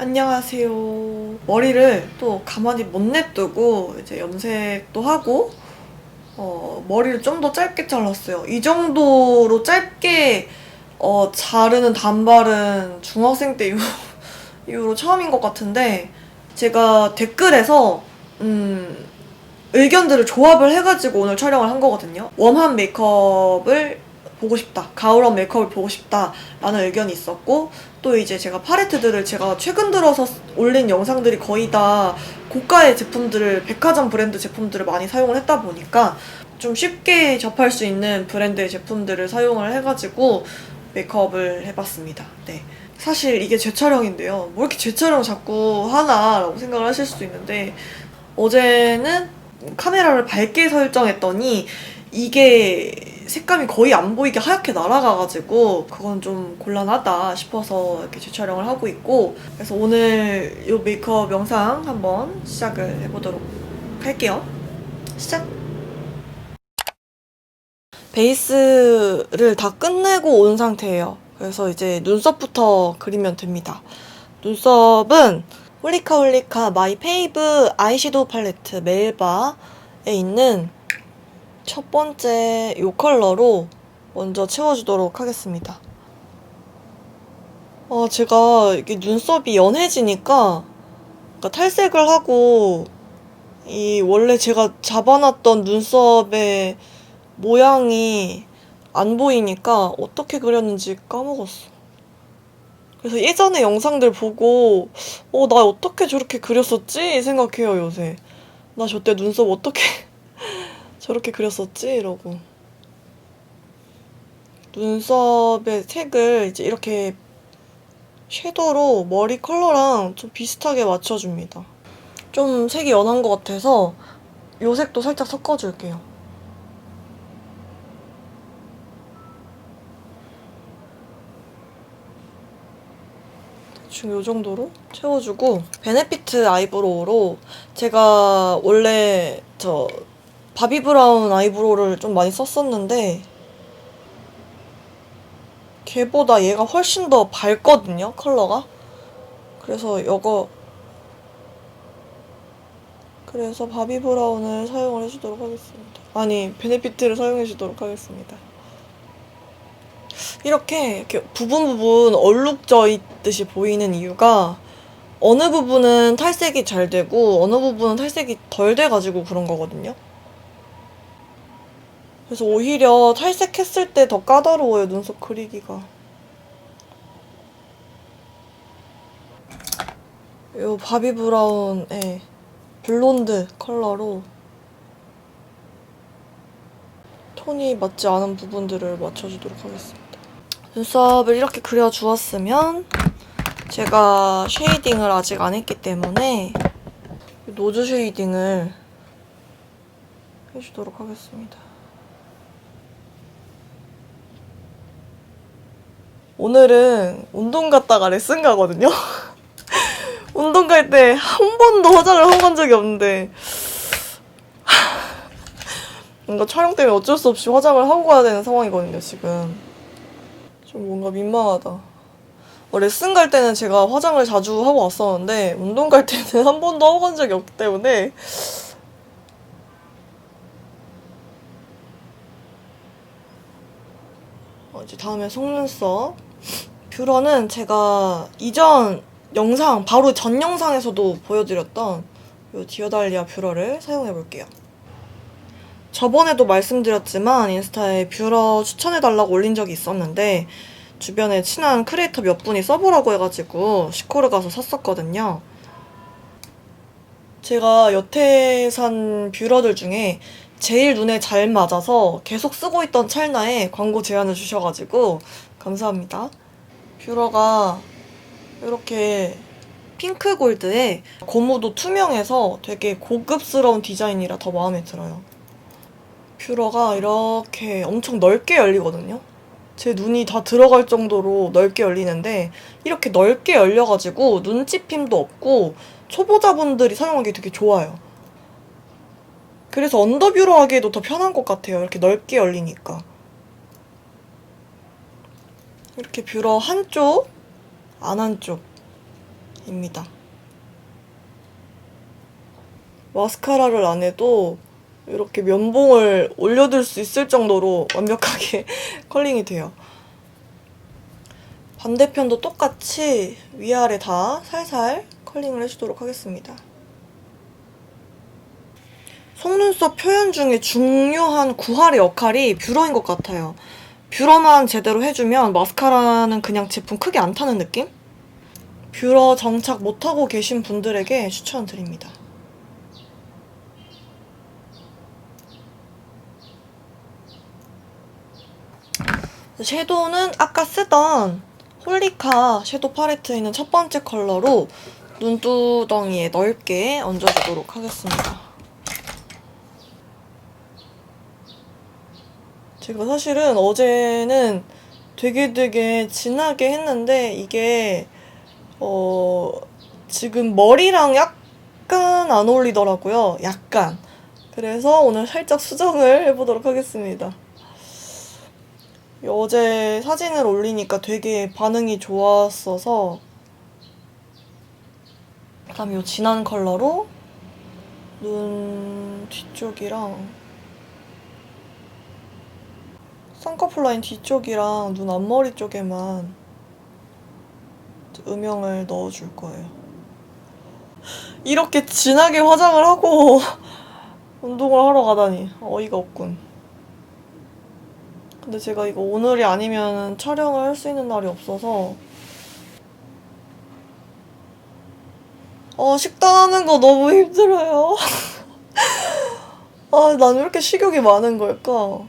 안녕하세요. 머리를 또 가만히 못 냅두고 이제 염색도 하고 머리를 좀 더 짧게 잘랐어요. 이 정도로 짧게 자르는 단발은 중학생 때 이후로 처음인 것 같은데, 제가 댓글에서 의견들을 조합을 해가지고 오늘 촬영을 한 거거든요. 웜한 메이크업을 보고 싶다, 가을원 메이크업을 보고 싶다 라는 의견이 있었고, 또 이제 제가 팔레트들을 제가 최근 들어서 올린 영상들이 거의 다 고가의 제품들을, 백화점 브랜드 제품들을 많이 사용을 했다 보니까 좀 쉽게 접할 수 있는 브랜드의 제품들을 사용을 해가지고 메이크업을 해봤습니다. 네. 사실 이게 재촬영인데요. 뭐 이렇게 재촬영 자꾸 하나 라고 생각을 하실 수도 있는데, 어제는 카메라를 밝게 설정했더니 이게 색감이 거의 안 보이게 하얗게 날아가가지고 그건 좀 곤란하다 싶어서 이렇게 재촬영을 하고 있고, 그래서 오늘 이 메이크업 영상 한번 시작을 해보도록 할게요. 시작! 베이스를 다 끝내고 온 상태예요. 그래서 이제 눈썹부터 그리면 됩니다. 눈썹은 홀리카 마이 페이브 아이섀도우 팔레트 멜바에 있는 첫 번째 이 컬러로 먼저 채워주도록 하겠습니다. 제가 이게 눈썹이 연해지니까, 그러니까 탈색을 하고 이 원래 제가 잡아놨던 눈썹의 모양이 안 보이니까 어떻게 그렸는지 까먹었어. 그래서 예전에 영상들 보고 나 어떻게 저렇게 그렸었지? 생각해요, 요새. 나 저때 눈썹 어떻게 저렇게 그렸었지? 이러고. 눈썹의 색을 이제 이렇게 섀도우로 머리 컬러랑 좀 비슷하게 맞춰줍니다. 좀 색이 연한 것 같아서 요 색도 살짝 섞어줄게요. 대충 요 정도로 채워주고, 베네피트 아이브로우로 제가 원래 바비 브라운 아이브로우를 좀 많이 썼었는데 걔보다 얘가 훨씬 더 밝거든요, 컬러가. 그래서 바비 브라운을 사용을 해주도록 하겠습니다. 아니, 베네피트를 사용해주도록 하겠습니다. 이렇게 부분 얼룩져 있듯이 보이는 이유가, 어느 부분은 탈색이 잘 되고 어느 부분은 탈색이 덜 돼가지고 그런 거거든요. 그래서 오히려 탈색했을 때 더 까다로워요, 눈썹 그리기가. 요 바비 브라운의 블론드 컬러로 톤이 맞지 않은 부분들을 맞춰주도록 하겠습니다. 눈썹을 이렇게 그려주었으면, 제가 쉐이딩을 아직 안 했기 때문에 노즈 쉐이딩을 해주도록 하겠습니다. 오늘은 운동 갔다가 레슨 가거든요. 운동 갈 때 한 번도 화장을 하고 간 적이 없는데 뭔가 촬영 때문에 어쩔 수 없이 화장을 하고 가야 되는 상황이거든요, 지금. 좀 뭔가 민망하다. 레슨 갈 때는 제가 화장을 자주 하고 왔었는데 운동 갈 때는 한 번도 하고 간 적이 없기 때문에 이제 다음에 속눈썹. 뷰러는 제가 이전 영상, 바로 전 영상에서도 보여드렸던 이 디어달리아 뷰러를 사용해볼게요. 저번에도 말씀드렸지만 인스타에 뷰러 추천해달라고 올린 적이 있었는데, 주변에 친한 크리에이터 몇 분이 써보라고 해가지고 시코르 가서 샀었거든요. 제가 여태 산 뷰러들 중에 제일 눈에 잘 맞아서 계속 쓰고 있던 찰나에 광고 제안을 주셔가지고 감사합니다. 뷰러가 이렇게 핑크 골드에 고무도 투명해서 되게 고급스러운 디자인이라 더 마음에 들어요. 뷰러가 이렇게 엄청 넓게 열리거든요. 제 눈이 다 들어갈 정도로 넓게 열리는데, 이렇게 넓게 열려가지고 눈집힘도 없고 초보자분들이 사용하기 되게 좋아요. 그래서 언더뷰러 하기에도 더 편한 것 같아요, 이렇게 넓게 열리니까. 이렇게 뷰러 한쪽, 안 한쪽 입니다. 마스카라를 안 해도 이렇게 면봉을 올려둘 수 있을 정도로 완벽하게 컬링이 돼요. 반대편도 똑같이 위아래 다 살살 컬링을 해주도록 하겠습니다. 속눈썹 표현 중에 중요한 구할의 역할이 뷰러인 것 같아요. 뷰러만 제대로 해주면 마스카라는 그냥 제품 크게 안 타는 느낌? 뷰러 정착 못하고 계신 분들에게 추천드립니다. 섀도우는 아까 쓰던 홀리카 섀도우 팔레트에 있는 첫 번째 컬러로 눈두덩이에 넓게 얹어주도록 하겠습니다. 제가 사실은 어제는 되게 진하게 했는데 이게 지금 머리랑 약간 안 어울리더라고요. 약간. 그래서 오늘 살짝 수정을 해보도록 하겠습니다. 어제 사진을 올리니까 되게 반응이 좋았어서 그다음에 이 진한 컬러로 눈 뒤쪽이랑 쌍꺼풀 라인 뒤쪽이랑 눈 앞머리 쪽에만 음영을 넣어줄 거예요. 이렇게 진하게 화장을 하고 운동을 하러 가다니 어이가 없군. 근데 제가 이거 오늘이 아니면 촬영을 할 수 있는 날이 없어서 식단하는 거 너무 힘들어요. 난 왜 이렇게 식욕이 많은 걸까?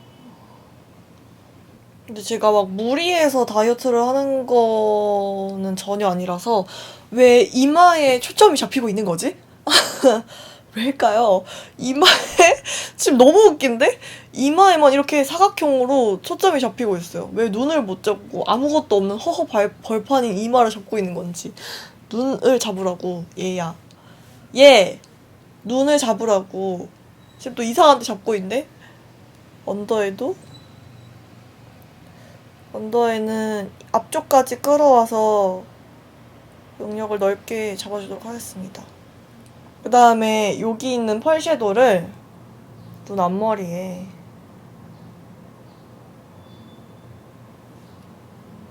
근데 제가 막 무리해서 다이어트를 하는 거는 전혀 아니라서 왜 이마에 초점이 잡히고 있는 거지? 왜일까요? 이마에 지금 너무 웃긴데? 이마에만 이렇게 사각형으로 초점이 잡히고 있어요. 왜 눈을 못 잡고 아무것도 없는 허허 벌판인 이마를 잡고 있는 건지. 눈을 잡으라고, 얘야. 얘! 눈을 잡으라고. 지금 또 이상한 데 잡고 있네? 언더에는 앞쪽까지 끌어와서 영역을 넓게 잡아주도록 하겠습니다. 그 다음에 여기 있는 펄 섀도우를 눈 앞머리에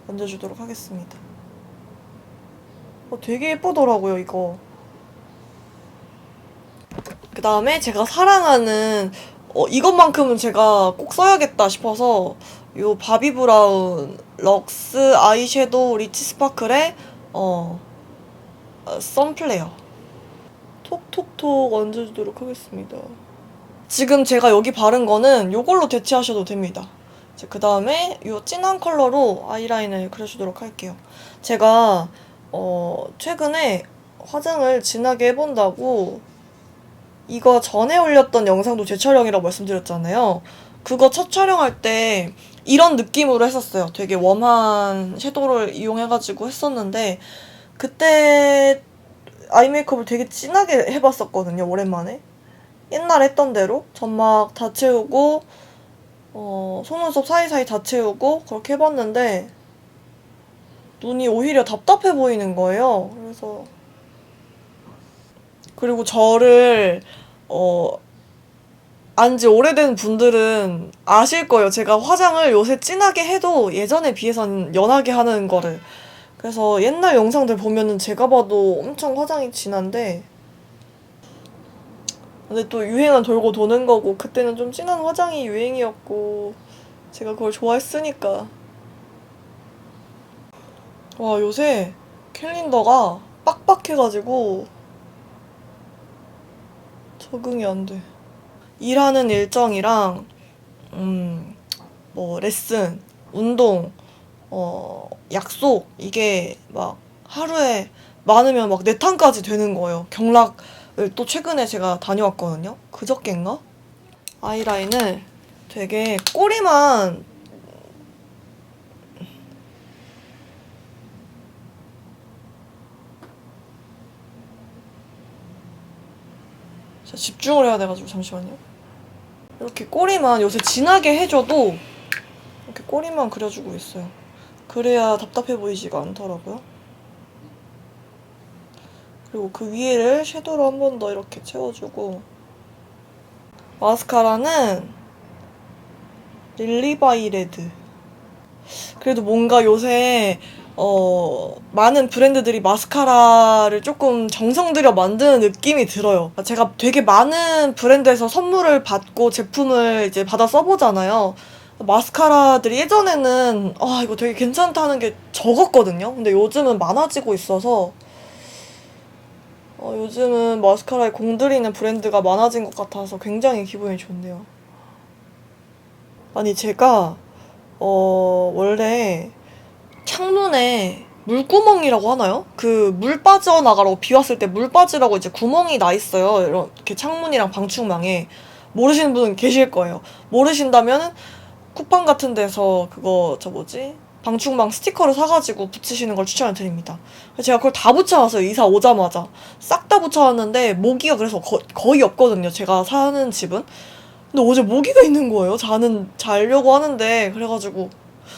얹어주도록 하겠습니다. 되게 예쁘더라고요, 이거. 그 다음에 제가 사랑하는 이것만큼은 제가 꼭 써야겠다 싶어서 요 바비 브라운 럭스 아이섀도우 리치 스파클의 선플레어 톡톡톡 얹어주도록 하겠습니다. 지금 제가 여기 바른 거는 요걸로 대체하셔도 됩니다. 그 다음에 요 진한 컬러로 아이라인을 그려주도록 할게요. 제가 최근에 화장을 진하게 해본다고 이거 전에 올렸던 영상도 재촬영이라고 말씀드렸잖아요. 그거 첫 촬영할 때 이런 느낌으로 했었어요. 되게 웜한 섀도우를 이용해가지고 했었는데 그때 아이 메이크업을 되게 진하게 해봤었거든요. 오랜만에. 옛날에 했던 대로 점막 다 채우고 속눈썹 사이사이 다 채우고 그렇게 해봤는데 눈이 오히려 답답해 보이는 거예요. 그리고 저를 안지 오래된 분들은 아실 거예요. 제가 화장을 요새 진하게 해도 예전에 비해서는 연하게 하는 거를. 그래서 옛날 영상들 보면은 제가 봐도 엄청 화장이 진한데 근데 또 유행은 돌고 도는 거고 그때는 좀 진한 화장이 유행이었고 제가 그걸 좋아했으니까. 와, 요새 캘린더가 빡빡해가지고 적응이 안 돼. 일하는 일정이랑 레슨, 운동, 약속 이게 막 하루에 많으면 막 4탄까지 되는 거예요. 경락을 또 최근에 제가 다녀왔거든요. 그저껜가? 아이라인을 되게 꼬리만 집중을 해야 돼가지고 잠시만요. 이렇게 꼬리만 요새 진하게 해줘도 이렇게 꼬리만 그려주고 있어요. 그래야 답답해 보이지가 않더라고요. 그리고 그 위에를 섀도우로 한 번 더 이렇게 채워주고, 마스카라는 릴리바이 레드. 그래도 뭔가 요새 많은 브랜드들이 마스카라를 조금 정성 들여 만드는 느낌이 들어요. 제가 되게 많은 브랜드에서 선물을 받고 제품을 이제 받아 써보잖아요. 마스카라들이 예전에는 이거 되게 괜찮다는 게 적었거든요. 근데 요즘은 많아지고 있어서 요즘은 마스카라에 공들이는 브랜드가 많아진 것 같아서 굉장히 기분이 좋네요. 아니 제가 원래 창문에 물구멍이라고 하나요? 그 물 빠져나가라고 비 왔을 때 물 빠지라고 이제 구멍이 나 있어요. 이렇게 창문이랑 방충망에. 모르시는 분 계실 거예요. 모르신다면은 쿠팡 같은 데서 그거 방충망 스티커를 사가지고 붙이시는 걸 추천을 드립니다. 제가 그걸 다 붙여놨어요. 이사 오자마자. 싹 다 붙여놨는데 모기가 그래서 거의 없거든요. 제가 사는 집은. 근데 어제 모기가 있는 거예요. 자려고 하는데. 그래가지고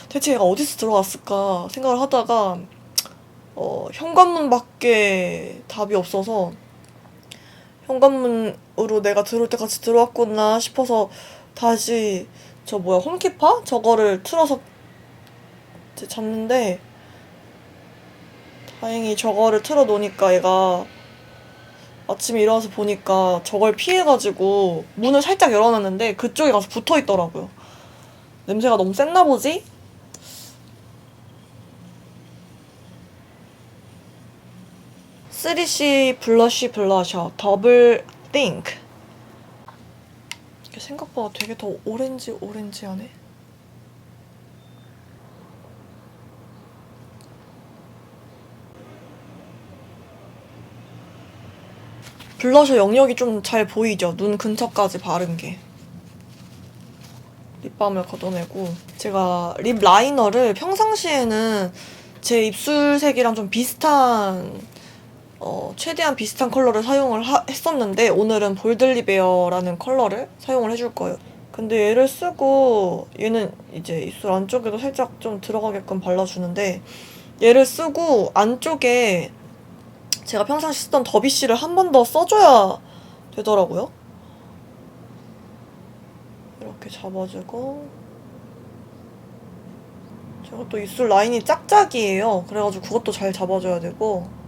대체 얘가 어디서 들어왔을까 생각을 하다가 현관문밖에 답이 없어서 현관문으로 내가 들어올 때 같이 들어왔구나 싶어서 다시 홈키파? 저거를 틀어서 이제 잤는데 다행히 저거를 틀어놓으니까 얘가 아침에 일어나서 보니까 저걸 피해가지고 문을 살짝 열어놨는데 그쪽에 가서 붙어있더라고요. 냄새가 너무 셌나 보지? 쓰리씨 블러쉬 블러셔 더블 띵크. 생각보다 되게 더 오렌지하네. 블러셔 영역이 좀 잘 보이죠? 눈 근처까지 바른 게. 립밤을 걷어내고, 제가 립 라이너를 평상시에는 제 입술색이랑 좀 비슷한 최대한 비슷한 컬러를 사용을 했었는데 오늘은 볼드리베어라는 컬러를 사용을 해줄 거예요. 근데 얘를 쓰고 얘는 이제 입술 안쪽에도 살짝 좀 들어가게끔 발라주는데 얘를 쓰고 안쪽에 제가 평상시 쓰던 더비씨를 한 번 더 써줘야 되더라고요. 이렇게 잡아주고 제가 또 입술 라인이 짝짝이에요. 그래가지고 그것도 잘 잡아줘야 되고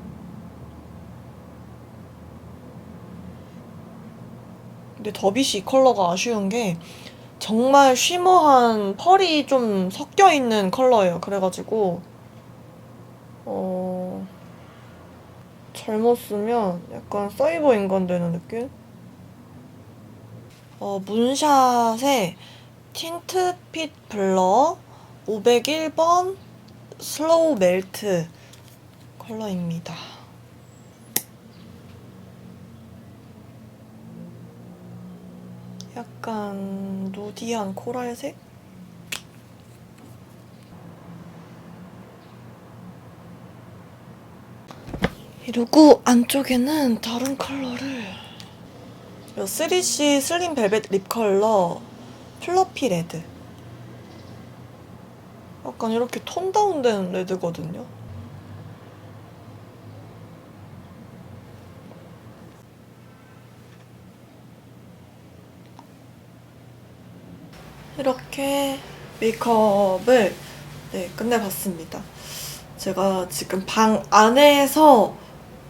근데 더비씨 이 컬러가 아쉬운 게 정말 쉬머한 펄이 좀 섞여있는 컬러예요. 그래가지고 잘못 쓰면 약간 사이버 인간 되는 느낌? 문샷의 틴트 핏 블러 501번 슬로우 멜트 컬러입니다. 약간 누디한 코랄색? 이러고 안쪽에는 다른 컬러를 3C 슬림 벨벳 립 컬러 플러피 레드. 약간 이렇게 톤 다운된 레드거든요. 이렇게 메이크업을 끝내봤습니다. 제가 지금 방 안에서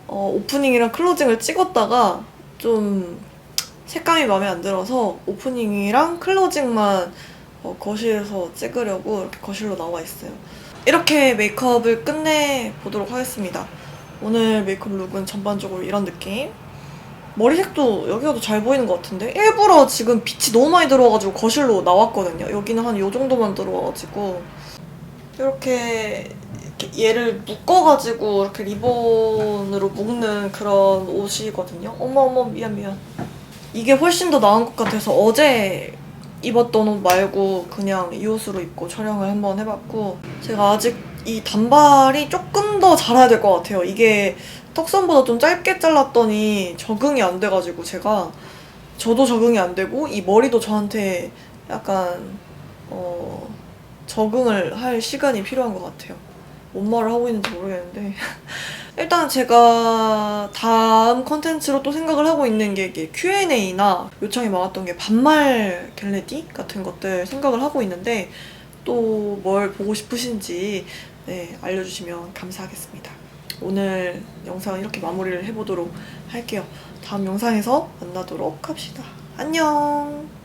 오프닝이랑 클로징을 찍었다가 좀 색감이 마음에 안 들어서 오프닝이랑 클로징만 거실에서 찍으려고 이렇게 거실로 나와 있어요. 이렇게 메이크업을 끝내보도록 하겠습니다. 오늘 메이크업 룩은 전반적으로 이런 느낌. 머리색도 여기가 더 잘 보이는 것 같은데? 일부러 지금 빛이 너무 많이 들어와가지고 거실로 나왔거든요. 여기는 한 요 정도만 들어와가지고 이렇게 얘를 묶어가지고 이렇게 리본으로 묶는 그런 옷이거든요. 어머 미안. 이게 훨씬 더 나은 것 같아서 어제 입었던 옷 말고 그냥 이 옷으로 입고 촬영을 한번 해봤고 제가 아직 이 단발이 조금 더 자라야 될 것 같아요. 이게 턱선보다 좀 짧게 잘랐더니 적응이 안 돼가지고 저도 적응이 안 되고 이 머리도 저한테 약간 적응을 할 시간이 필요한 것 같아요. 뭔 말을 하고 있는지 모르겠는데 일단 제가 다음 컨텐츠로 또 생각을 하고 있는 게 이게 Q&A나 요청이 많았던 게 반말 겟레디 같은 것들 생각을 하고 있는데 또 뭘 보고 싶으신지 네, 알려주시면 감사하겠습니다. 오늘 영상은 이렇게 마무리를 해보도록 할게요. 다음 영상에서 만나도록 합시다. 안녕!